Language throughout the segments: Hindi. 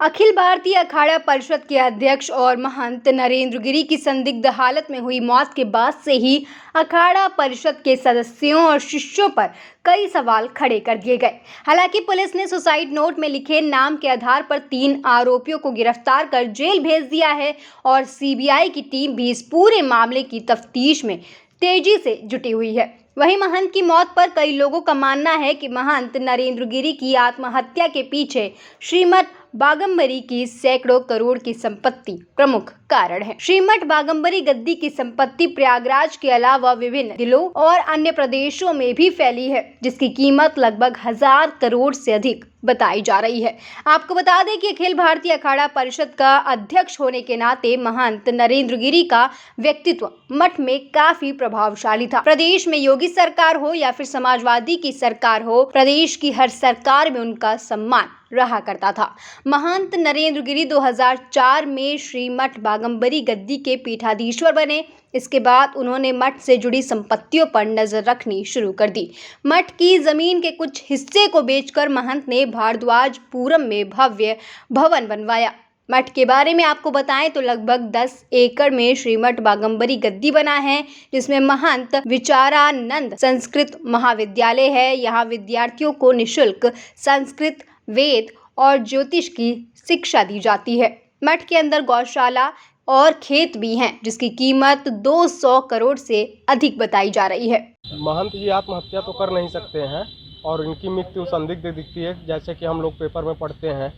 अखिल भारतीय अखाड़ा परिषद के अध्यक्ष और महंत नरेंद्र गिरी की संदिग्ध हालत में हुई मौत के बाद से ही अखाड़ा परिषद के सदस्यों और शिष्यों पर कई सवाल खड़े कर दिए गए। हालांकि पुलिस ने सुसाइड नोट में लिखे नाम के आधार पर 3 आरोपियों को गिरफ्तार कर जेल भेज दिया है और सीबीआई की टीम भी इस पूरे मामले की तफ्तीश में तेजी से जुटी हुई है। वहीं महंत की मौत पर कई लोगों का मानना है कि महंत नरेंद्र गिरी की आत्महत्या के पीछे श्रीमद बागम्बरी की सैकड़ों करोड़ की संपत्ति प्रमुख कारण है। श्रीमद बागम्बरी गद्दी की संपत्ति प्रयागराज के अलावा विभिन्न जिलों और अन्य प्रदेशों में भी फैली है, जिसकी कीमत लगभग 1000 करोड़ से अधिक बताई जा रही है। आपको बता दें कि अखिल भारतीय अखाड़ा परिषद का अध्यक्ष होने के नाते महंत नरेंद्र गिरी का व्यक्तित्व मठ में काफी प्रभावशाली था। प्रदेश में योगी सरकार हो या फिर समाजवादी की सरकार हो, प्रदेश की हर सरकार में उनका सम्मान रहा करता था। महंत नरेंद्र गिरी 2004 में श्रीमठ बागम्बरी गद्दी के पीठाधीश्वर बने। इसके बाद उन्होंने मठ से जुड़ी संपत्तियों पर नजर रखनी शुरू कर दी। मठ की जमीन के कुछ हिस्से को बेचकर महंत ने भारद्वाजपुरम में भव्य भवन बनवाया। मठ के बारे में आपको बताएं तो लगभग 10 एकड़ में श्रीमठ बागम्बरी गद्दी बना है, जिसमें महंत विचारानंद संस्कृत महाविद्यालय है। यहाँ विद्यार्थियों को निःशुल्क संस्कृत, वेद और ज्योतिष की शिक्षा दी जाती है। मठ के अंदर गौशाला और खेत भी हैं, जिसकी कीमत 200 करोड़ से अधिक बताई जा रही है। महंत जी आत्महत्या तो कर नहीं सकते हैं और इनकी मृत्यु संदिग्ध दिखती है, जैसे कि हम लोग पेपर में पढ़ते हैं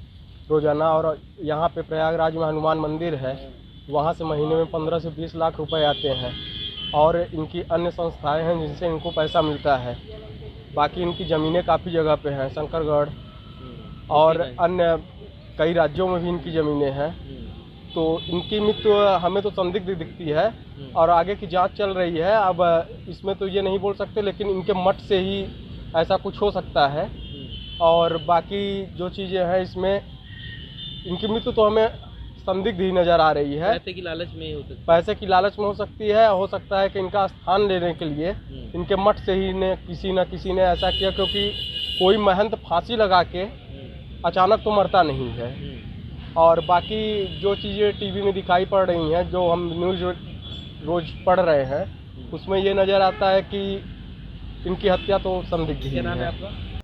रोजाना। और यहाँ पे प्रयागराज में हनुमान मंदिर है, वहाँ से महीने में 15 से 20 लाख रुपए आते हैं और इनकी अन्य संस्थाएं हैं जिनसे इनको पैसा मिलता है। बाकी इनकी ज़मीनें काफ़ी जगह पे हैं, शंकरगढ़ और अन्य कई राज्यों में भी इनकी ज़मीनें हैं। तो इनकी मृत्यु हमें तो संदिग्ध दिखती है और आगे की जांच चल रही है। अब इसमें तो ये नहीं बोल सकते, लेकिन इनके मठ से ही ऐसा कुछ हो सकता है। और बाकी जो चीज़ें हैं इसमें इनकी मृत्यु तो हमें संदिग्ध ही नज़र आ रही है। पैसे की लालच में हो सकती है। पैसे की लालच में हो सकती है। हो सकता है कि इनका स्थान लेने के लिए इनके मठ से ही किसी ने ऐसा किया, क्योंकि कोई महंत फांसी लगा के अचानक तो मरता नहीं है। और बाकी जो चीज़ें टीवी में दिखाई पड़ रही हैं, जो हम न्यूज़ रोज़ पढ़ रहे हैं, उसमें ये नज़र आता है कि इनकी हत्या तो संदिग्ध ही है।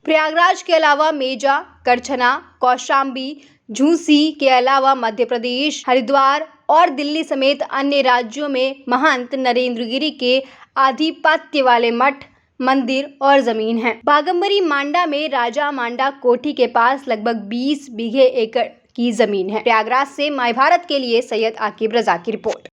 प्रयागराज के अलावा मेजा, करछना, कौशाम्बी, झूसी के अलावा मध्य प्रदेश, हरिद्वार और दिल्ली समेत अन्य राज्यों में महंत नरेंद्र गिरी के आधिपत्य वाले मठ, मंदिर और जमीन है। बागम्बरी मांडा में राजा मांडा कोठी के पास लगभग 20 बीघे एकड़ की जमीन है। प्रयागराज से माय भारत के लिए सैयद आकिब रजा की रिपोर्ट।